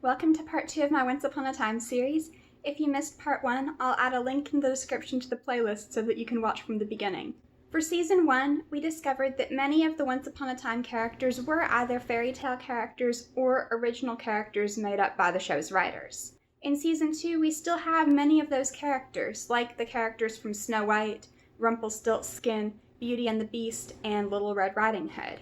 Welcome to part 2 of my Once Upon a Time series. If you missed part 1, I'll add a link in the description to the playlist so that you can watch from the beginning. For season 1, we discovered that many of the Once Upon a Time characters were either fairy tale characters or original characters made up by the show's writers. In season 2, we still have many of those characters, like the characters from Snow White, Rumpelstiltskin, Beauty and the Beast, and Little Red Riding Hood.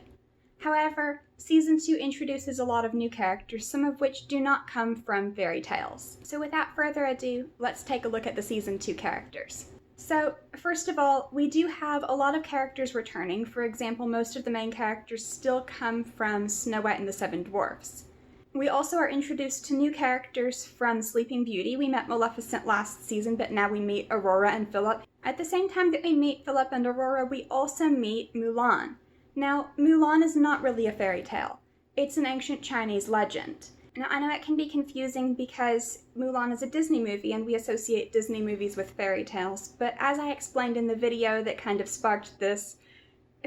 However, season 2 introduces a lot of new characters, some of which do not come from fairy tales. So without further ado, let's take a look at the season 2 characters. So, first of all, we do have a lot of characters returning. For example, most of the main characters still come from Snow White and the Seven Dwarfs. We also are introduced to new characters from Sleeping Beauty. We met Maleficent last season, but now we meet Aurora and Philip. At the same time that we meet Philip and Aurora, we also meet Mulan. Now, Mulan is not really a fairy tale. It's an ancient Chinese legend. Now, I know it can be confusing because Mulan is a Disney movie and we associate Disney movies with fairy tales, but as I explained in the video that kind of sparked this,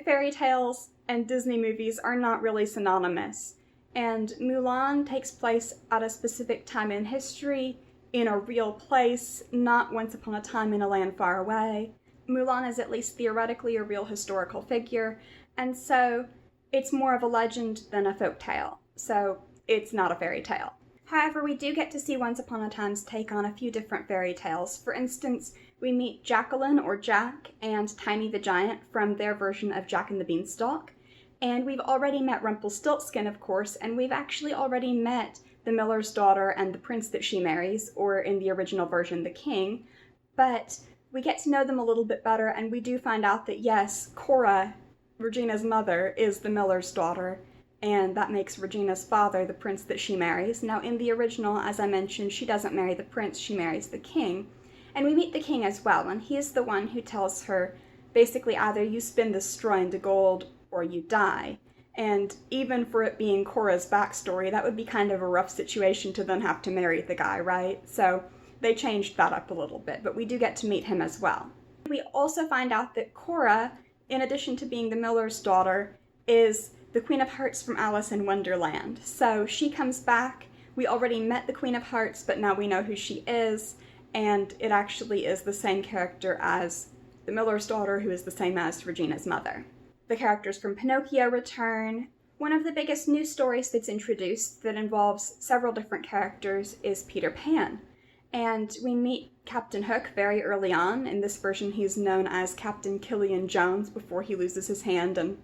fairy tales and Disney movies are not really synonymous. And Mulan takes place at a specific time in history, in a real place, not once upon a time in a land far away. Mulan is at least theoretically a real historical figure, and so it's more of a legend than a folk tale, so it's not a fairy tale. However, we do get to see Once Upon a Time's take on a few different fairy tales. For instance, we meet Jacqueline or Jack and Tiny the Giant from their version of Jack and the Beanstalk, and we've already met Rumpelstiltskin, of course, and we've actually already met the miller's daughter and the prince that she marries, or in the original version, the king, but we get to know them a little bit better, and we do find out that yes, Cora, Regina's mother, is the miller's daughter, and that makes Regina's father the prince that she marries. Now, in the original, as I mentioned, she doesn't marry the prince, she marries the king. And we meet the king as well, and he is the one who tells her, basically, either you spin this straw into gold or you die. And even for it being Cora's backstory, that would be kind of a rough situation to then have to marry the guy, right? So they changed that up a little bit, but we do get to meet him as well. We also find out that Cora, in addition to being the miller's daughter, is the Queen of Hearts from Alice in Wonderland. So she comes back. We already met the Queen of Hearts, but now we know who she is, and it actually is the same character as the miller's daughter, who is the same as Regina's mother. The characters from Pinocchio return. One of the biggest new stories that's introduced that involves several different characters is Peter Pan. And we meet Captain Hook very early on. In this version, he's known as Captain Killian Jones before he loses his hand and,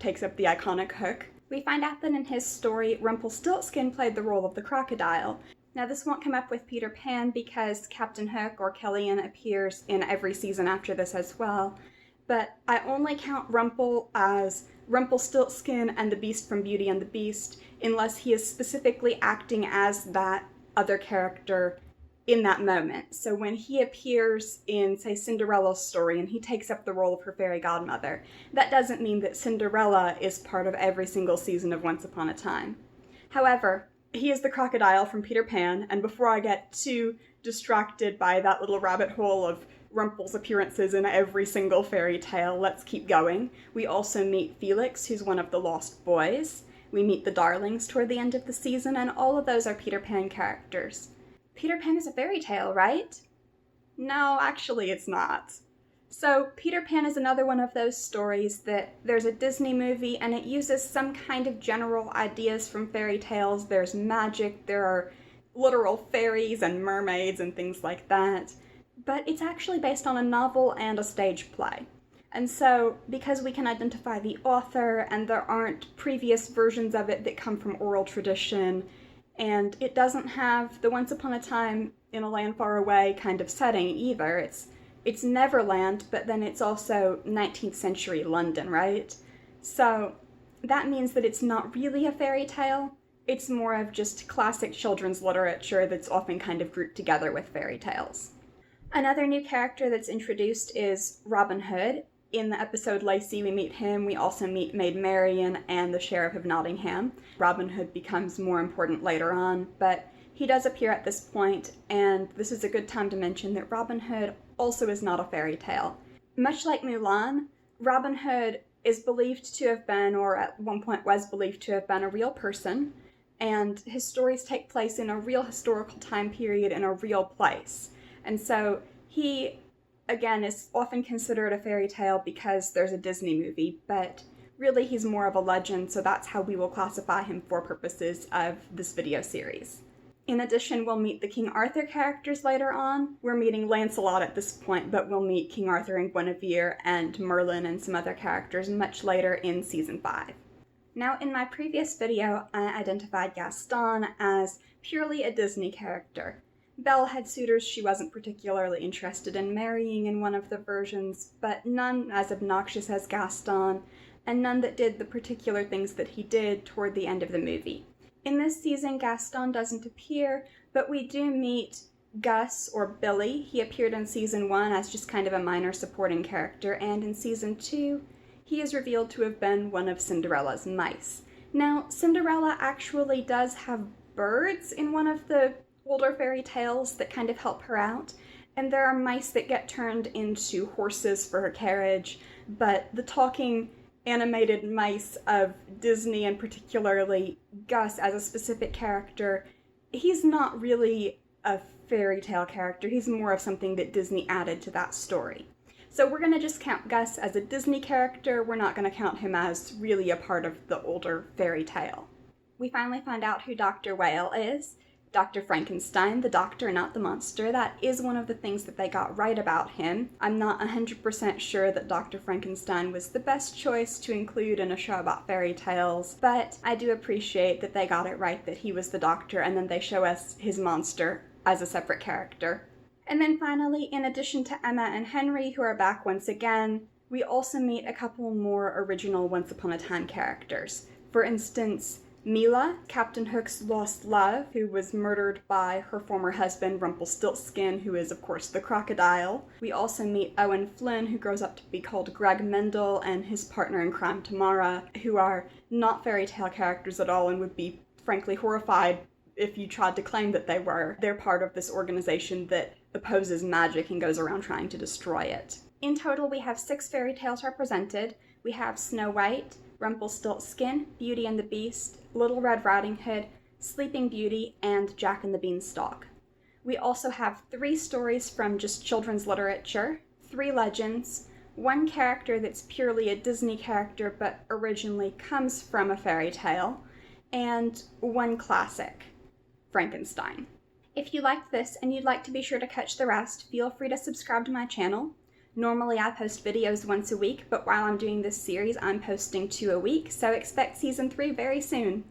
takes up the iconic hook. We find out that in his story, Rumpelstiltskin played the role of the crocodile. Now, this won't come up with Peter Pan because Captain Hook or Killian appears in every season after this as well. But I only count Rumpel as Rumpelstiltskin and the Beast from Beauty and the Beast unless he is specifically acting as that other character in that moment. So when he appears in, say, Cinderella's story and he takes up the role of her fairy godmother, that doesn't mean that Cinderella is part of every single season of Once Upon a Time. However, he is the crocodile from Peter Pan, and before I get too distracted by that little rabbit hole of Rumpel's appearances in every single fairy tale, let's keep going. We also meet Felix, who's one of the lost boys. We meet the Darlings toward the end of the season, and all of those are Peter Pan characters. Peter Pan is a fairy tale, right? No, actually it's not. So Peter Pan is another one of those stories that there's a Disney movie and it uses some kind of general ideas from fairy tales. There's magic, there are literal fairies and mermaids and things like that. But it's actually based on a novel and a stage play. And so, because we can identify the author and there aren't previous versions of it that come from oral tradition, and it doesn't have the Once Upon a Time in a Land Far Away kind of setting either. It's Neverland, but then it's also 19th century London, right? So that means that it's not really a fairy tale. It's more of just classic children's literature that's often kind of grouped together with fairy tales. Another new character that's introduced is Robin Hood. In the episode Lacey, we meet him. We also meet Maid Marian and the Sheriff of Nottingham. Robin Hood becomes more important later on, but he does appear at this point, and this is a good time to mention that Robin Hood also is not a fairy tale. Much like Mulan, Robin Hood is believed to have been, or at one point was believed to have been, a real person, and his stories take place in a real historical time period in a real place. And so he, again, is often considered a fairy tale because there's a Disney movie, but really he's more of a legend, so that's how we will classify him for purposes of this video series. In addition, we'll meet the King Arthur characters later on. We're meeting Lancelot at this point, but we'll meet King Arthur and Guinevere and Merlin and some other characters much later in Season 5. Now, in my previous video, I identified Gaston as purely a Disney character. Belle had suitors she wasn't particularly interested in marrying in one of the versions, but none as obnoxious as Gaston, and none that did the particular things that he did toward the end of the movie. In this season, Gaston doesn't appear, but we do meet Gus, or Billy. He appeared in Season 1 as just kind of a minor supporting character, and in Season 2, he is revealed to have been one of Cinderella's mice. Now, Cinderella actually does have birds in one of the older fairy tales that kind of help her out, and there are mice that get turned into horses for her carriage, but the talking animated mice of Disney, and particularly Gus as a specific character, he's not really a fairy tale character. He's more of something that Disney added to that story. So we're going to just count Gus as a Disney character. We're not going to count him as really a part of the older fairy tale. We finally find out who Dr. Whale is. Dr. Frankenstein, the doctor, not the monster. That is one of the things that they got right about him. I'm not 100% sure that Dr. Frankenstein was the best choice to include in a show about fairy tales, but I do appreciate that they got it right that he was the doctor, and then they show us his monster as a separate character. And then finally, in addition to Emma and Henry, who are back once again, we also meet a couple more original Once Upon a Time characters. For instance, Mila, Captain Hook's lost love, who was murdered by her former husband, Rumpelstiltskin, who is, of course, the crocodile. We also meet Owen Flynn, who grows up to be called Greg Mendel, and his partner in crime, Tamara, who are not fairy tale characters at all and would be, frankly, horrified if you tried to claim that they were. They're part of this organization that opposes magic and goes around trying to destroy it. In total, we have 6 fairy tales represented. We have Snow White, Rumpelstiltskin, Beauty and the Beast, Little Red Riding Hood, Sleeping Beauty, and Jack and the Beanstalk. We also have 3 stories from just children's literature, 3 legends, 1 character that's purely a Disney character but originally comes from a fairy tale, and 1 classic, Frankenstein. If you liked this and you'd like to be sure to catch the rest, feel free to subscribe to my channel. Normally I post videos once a week, but while I'm doing this series, I'm posting 2 a week, so expect Season 3 very soon.